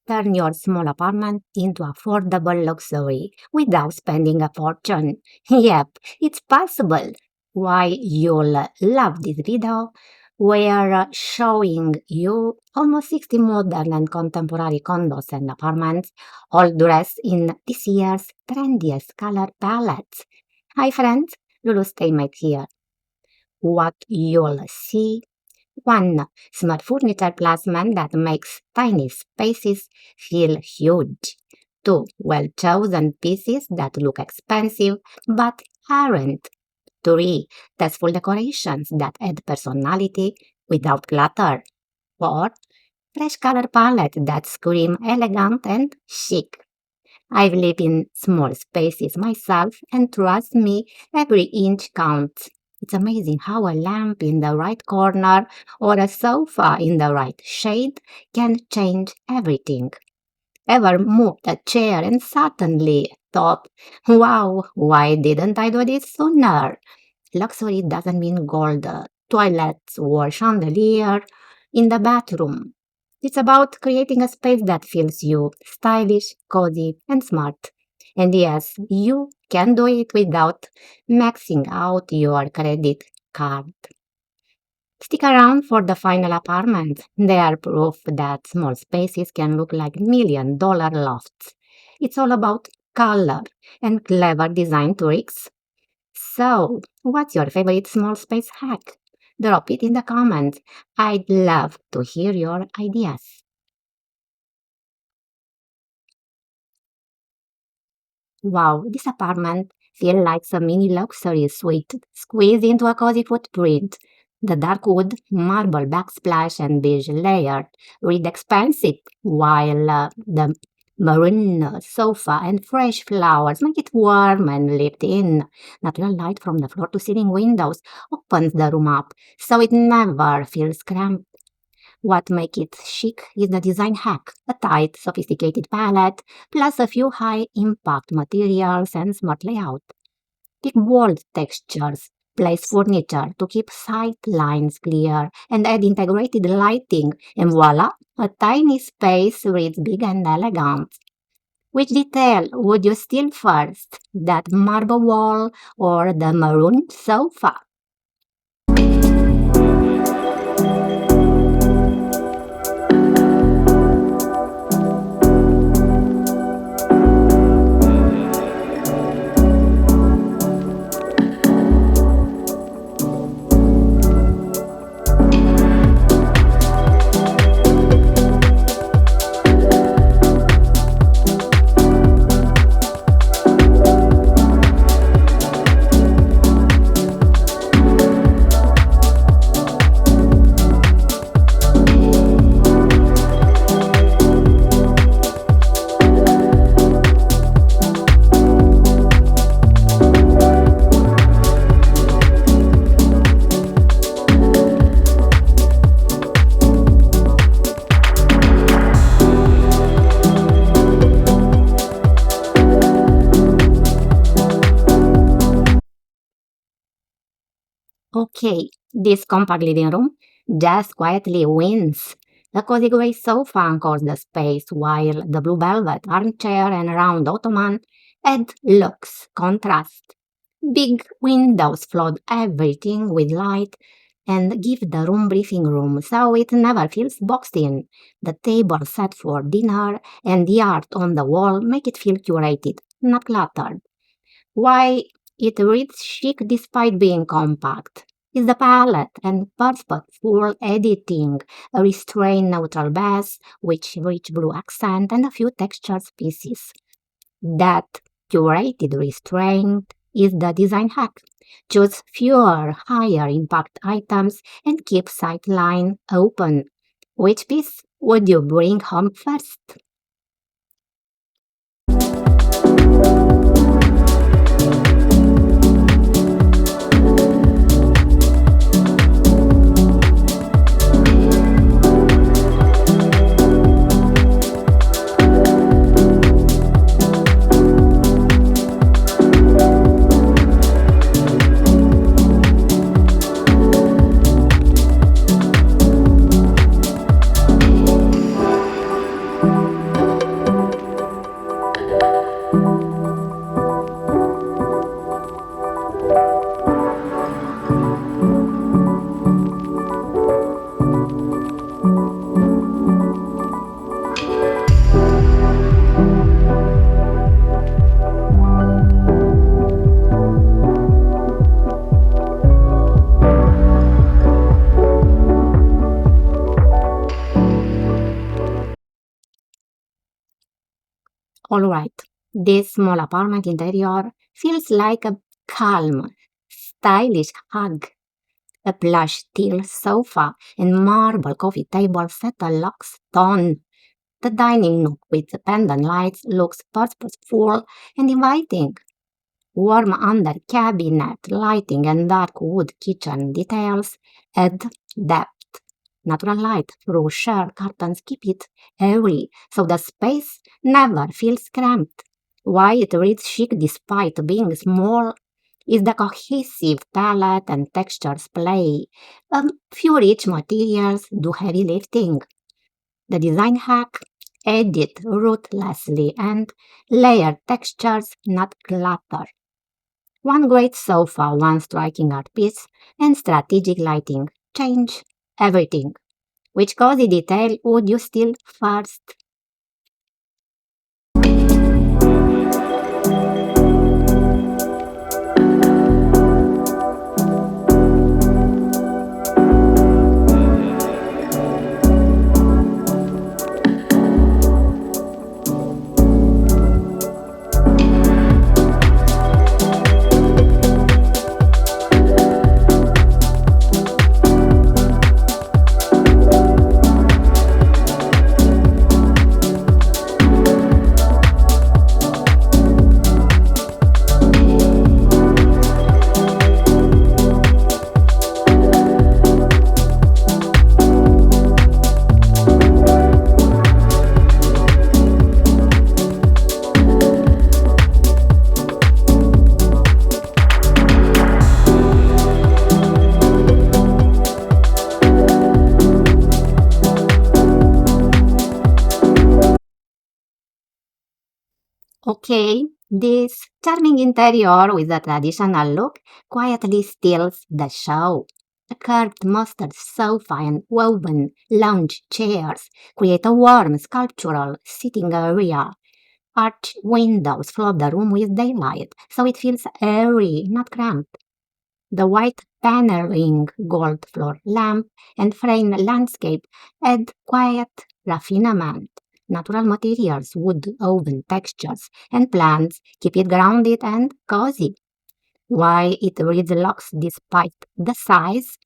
turn your small apartment into affordable luxury without spending a fortune. Yep, it's possible. Why you'll love this video. We're showing you almost 60 modern and contemporary condos and apartments, all dressed in this year's trendiest color palettes. Hi friends, Lulu Stamate here. What you'll see: 1. Smart furniture placement that makes tiny spaces feel huge. 2. Well-chosen pieces that look expensive but aren't. 3. Tasteful decorations that add personality without clutter. 4. Fresh color palette that scream elegant and chic. I've lived in small spaces myself, and trust me, every inch counts. It's amazing how a lamp in the right corner or a sofa in the right shade can change everything. Ever moved a chair and suddenly thought, wow, why didn't I do this sooner? Luxury doesn't mean gold toilets or chandelier in the bathroom. It's about creating a space that feels you, stylish, cozy, and smart. And yes, you can do it without maxing out your credit card. Stick around for the final apartment. They are proof that small spaces can look like $1 million lofts. It's all about color and clever design tricks. So, what's your favorite small space hack? Drop it in the comments. I'd love to hear your ideas. Wow, this apartment feels like a mini luxury suite squeezed into a cozy footprint. The dark wood, marble backsplash, and beige layer read expensive, while the maroon sofa and fresh flowers make it warm and lived in. Natural light from the floor to ceiling windows opens the room up, so it never feels cramped. What makes it chic is the design hack, a tight, sophisticated palette, plus a few high-impact materials and smart layout. Pick bold textures, place furniture to keep sight lines clear, and add integrated lighting, and voila, a tiny space reads big and elegant. Which detail would you steal first, that marble wall or the maroon sofa? Okay, this compact living room just quietly wins. The cozy gray sofa anchors the space, while the blue velvet armchair and round ottoman add looks, contrast. Big windows flood everything with light and give the room breathing room so it never feels boxed in. The table set for dinner and the art on the wall make it feel curated, not cluttered. Why it reads chic despite being compact is the palette and purposeful editing, a restrained neutral base with rich blue accent and a few textured pieces. That curated restraint is the design hack. Choose fewer higher impact items and keep sightline open. Which piece would you bring home first? Alright, this small apartment interior feels like a calm, stylish hug. A plush steel sofa and marble coffee table set a luxe tone. The dining nook with the pendant lights looks purposeful and inviting. Warm under cabinet lighting and dark wood kitchen details add depth. Natural light through sheer curtains keep it airy, so the space never feels cramped. Why it reads chic despite being small is the cohesive palette and textures play. A few rich materials do heavy lifting. The design hack edit ruthlessly and layer textures, not clutter. One great sofa, one striking art piece, and strategic lighting change everything. Which cozy detail would you steal first? Okay, this charming interior with a traditional look quietly steals the show. A curved mustard sofa and woven lounge chairs create a warm sculptural sitting area. Arched windows flood the room with daylight, so it feels airy, not cramped. The white paneling, gold floor lamp, and frame landscape add quiet refinement. Natural materials, wood, oven textures, and plants keep it grounded and cozy. Why it reads locks despite the size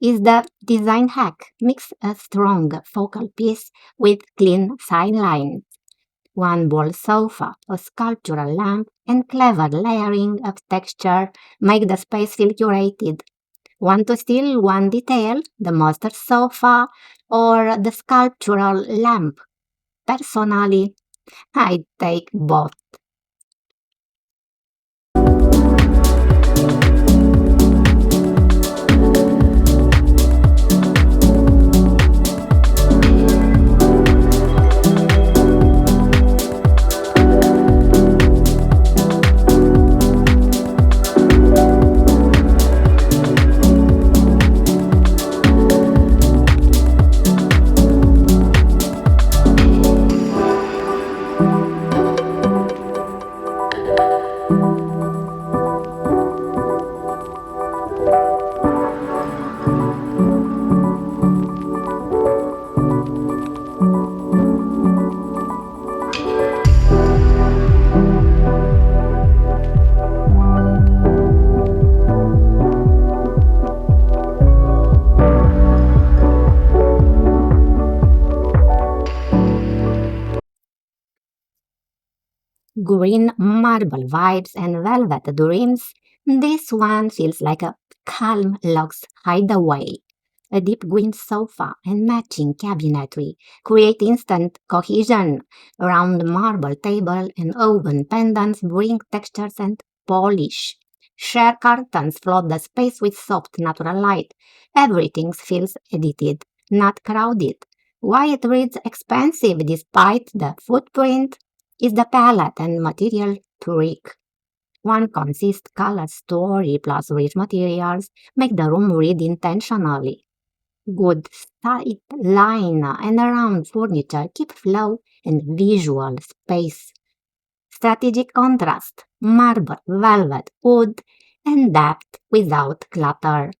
is the design hack. Mix a strong focal piece with clean sidelines. One bowl sofa, a sculptural lamp, and clever layering of texture make the space feel curated. Want to steal one detail, the master sofa or the sculptural lamp? Personally, I take both. Green marble vibes and velvet dreams. This one feels like a calm luxe hideaway. A deep green sofa and matching cabinetry create instant cohesion. Round marble table and oven pendants bring textures and polish. Sheer curtains flood the space with soft natural light. Everything feels edited, not crowded. Why it reads expensive despite the footprint is the palette and material trick. One consist color story plus rich materials make the room read intentionally. Good tight line and around furniture keep flow and visual space. Strategic contrast, marble, velvet, wood, and depth without clutter.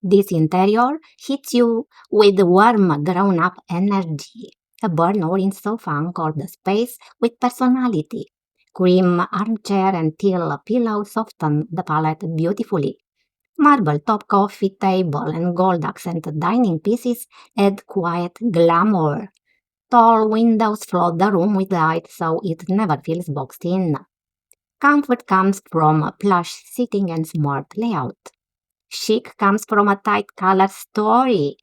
This interior hits you with warm, grown up energy. A burnt orange sofa anchored the space with personality. Cream armchair and teal pillow soften the palette beautifully. Marble top coffee table and gold accented dining pieces add quiet glamour. Tall windows flood the room with light so it never feels boxed in. Comfort comes from plush seating and smart layout. Chic comes from a tight color story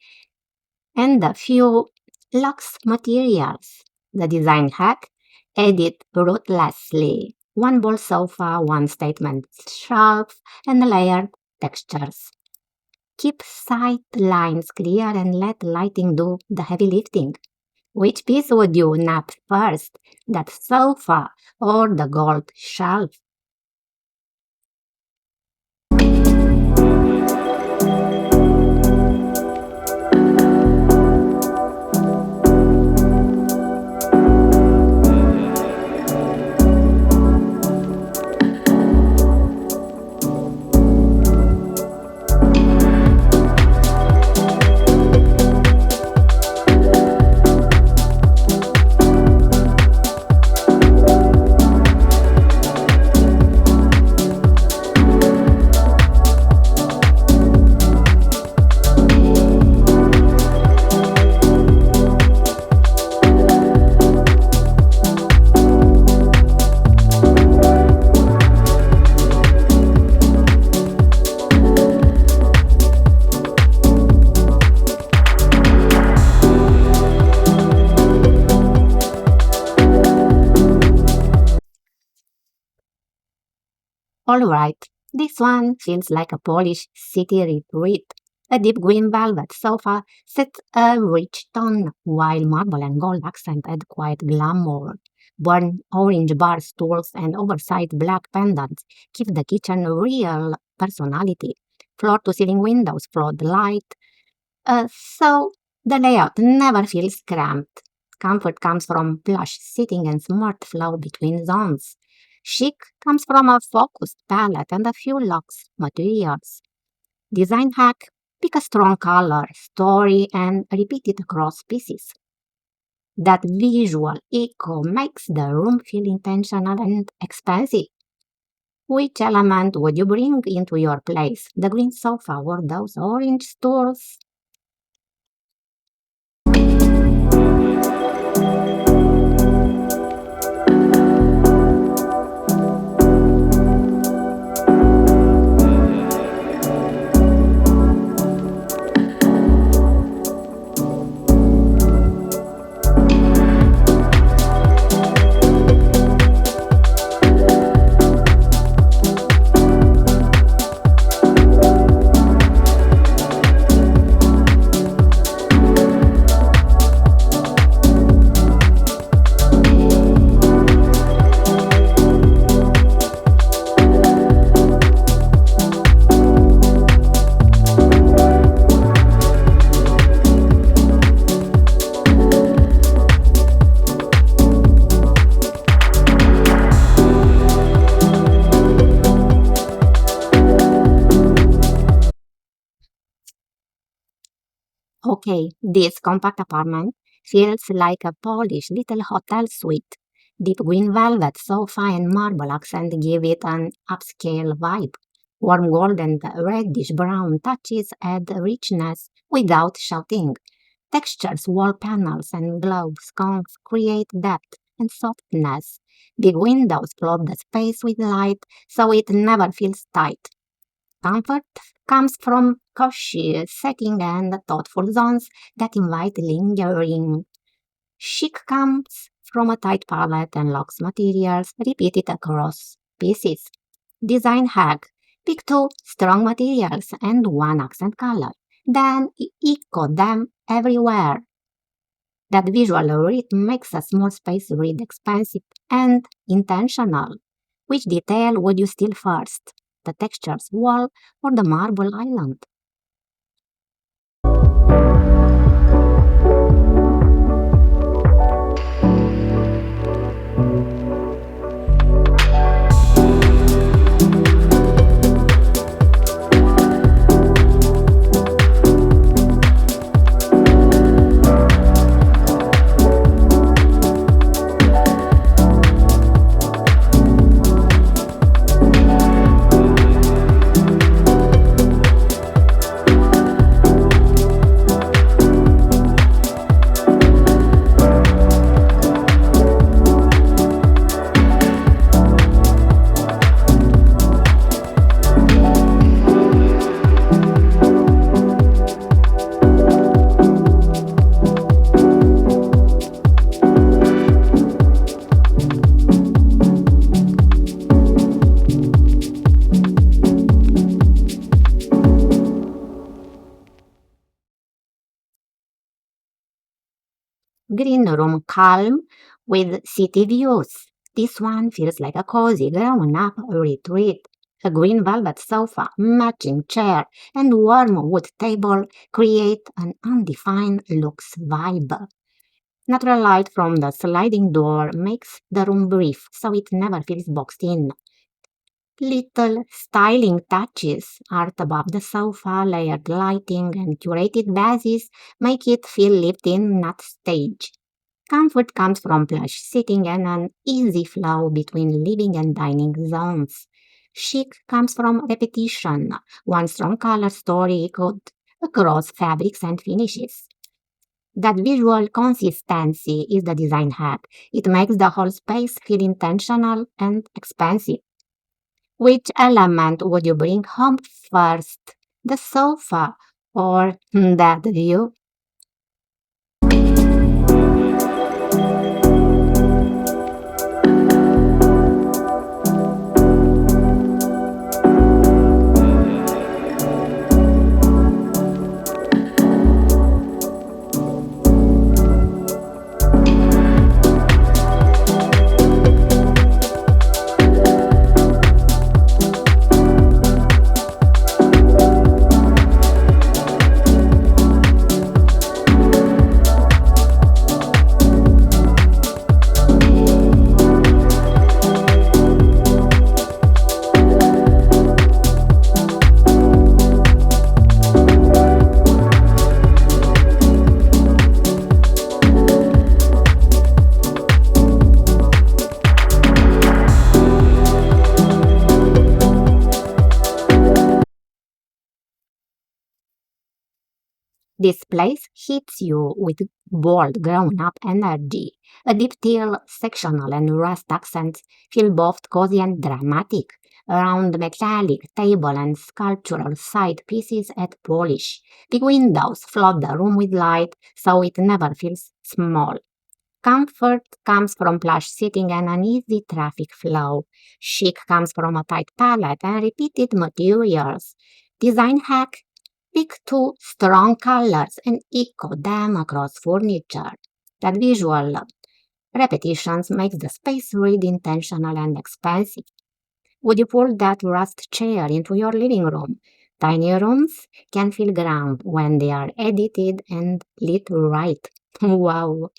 and a few luxe materials. The design hack, edit ruthlessly. One bold sofa, one statement shelf, and layered textures. Keep sight lines clear and let lighting do the heavy lifting. Which piece would you nap first? That sofa or the gold shelf? Alright, this one feels like a Polish city retreat. A deep green velvet sofa sets a rich tone, while marble and gold accent add quiet glamour. Burnt orange bar stools and oversized black pendants give the kitchen real personality. Floor to ceiling windows flood light, so the layout never feels cramped. Comfort comes from plush seating and smart flow between zones. Chic comes from a focused palette and a few luxe materials. Design hack, pick a strong color, story, and repeat it across pieces. That visual echo makes the room feel intentional and expansive. Which element would you bring into your place? The green sofa or those orange stools? Okay, this compact apartment feels like a Polish little hotel suite. Deep green velvet sofa and marble accent give it an upscale vibe. Warm gold and reddish brown touches add richness without shouting. Textures, wall panels, and glow sconces create depth and softness. Big windows flood the space with light so it never feels tight. Comfort comes from cautious setting and thoughtful zones that invite lingering. Chic comes from a tight palette and luxe materials repeated across pieces. Design hack. Pick two strong materials and one accent color. Then echo them everywhere. That visual rhythm makes a small space read expansive and intentional. Which detail would you steal first? The texture's wall or the marble island? Green room calm with city views. This one feels like a cozy grown-up retreat. A green velvet sofa, matching chair, and warm wood table create an undefined looks vibe. Natural light from the sliding door makes the room brief so it never feels boxed in. Little styling touches, art above the sofa, layered lighting, and curated bases make it feel lived in, not staged. Comfort comes from plush sitting and an easy flow between living and dining zones. Chic comes from repetition, one strong color story echoed across fabrics and finishes. That visual consistency is the design hack. It makes the whole space feel intentional and expansive. Which element would you bring home first? The sofa or that view? This place hits you with bold, grown-up energy. A deep teal sectional and rust accents feel both cozy and dramatic. Around metallic table and sculptural side pieces add polish. Big windows flood the room with light, so it never feels small. Comfort comes from plush seating and an easy traffic flow. Chic comes from a tight palette and repeated materials. Design hack: pick two strong colors and echo them across furniture. That visual repetitions makes the space read intentional and expansive. Would you pull that rust chair into your living room? Tiny rooms can feel grand when they are edited and lit right. Wow.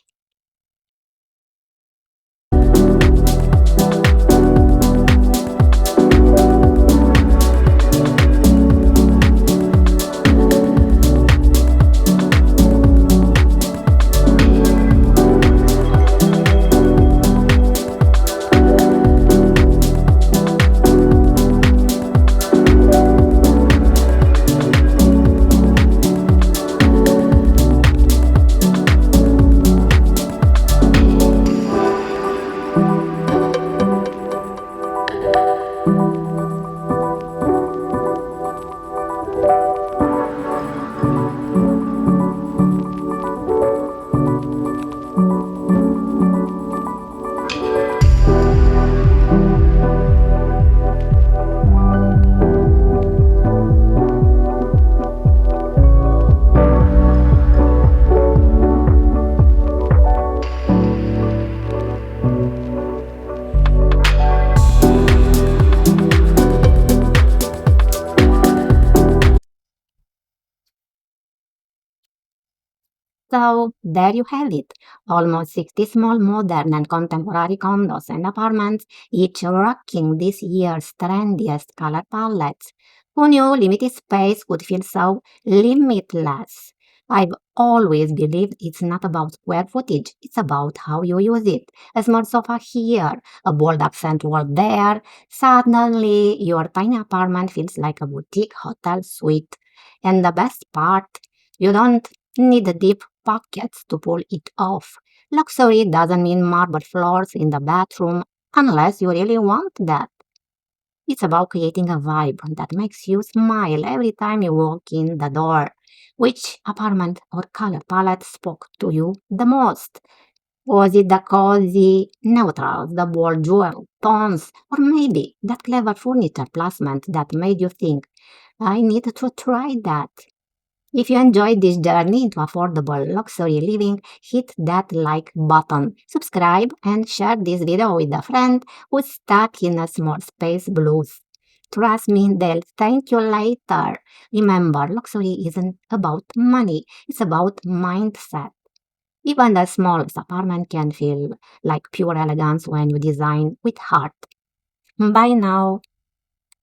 So there you have it. Almost 60 small modern and contemporary condos and apartments, each rocking this year's trendiest color palettes. Who knew limited space could feel so limitless? I've always believed it's not about square footage, it's about how you use it. A small sofa here, a bold accent wall there. Suddenly, your tiny apartment feels like a boutique hotel suite. And the best part, you don't need a deep pockets to pull it off. Luxury doesn't mean marble floors in the bathroom unless you really want that. It's about creating a vibe that makes you smile every time you walk in the door. Which apartment or color palette spoke to you the most? Was it the cozy neutrals, the bold jewel tones, or maybe that clever furniture placement that made you think, I need to try that? If you enjoyed this journey into affordable luxury living, hit that like button, subscribe, and share this video with a friend who's stuck in a small space blues. Trust me, they'll thank you later. Remember, luxury isn't about money, it's about mindset. Even the smallest apartment can feel like pure elegance when you design with heart. Bye now.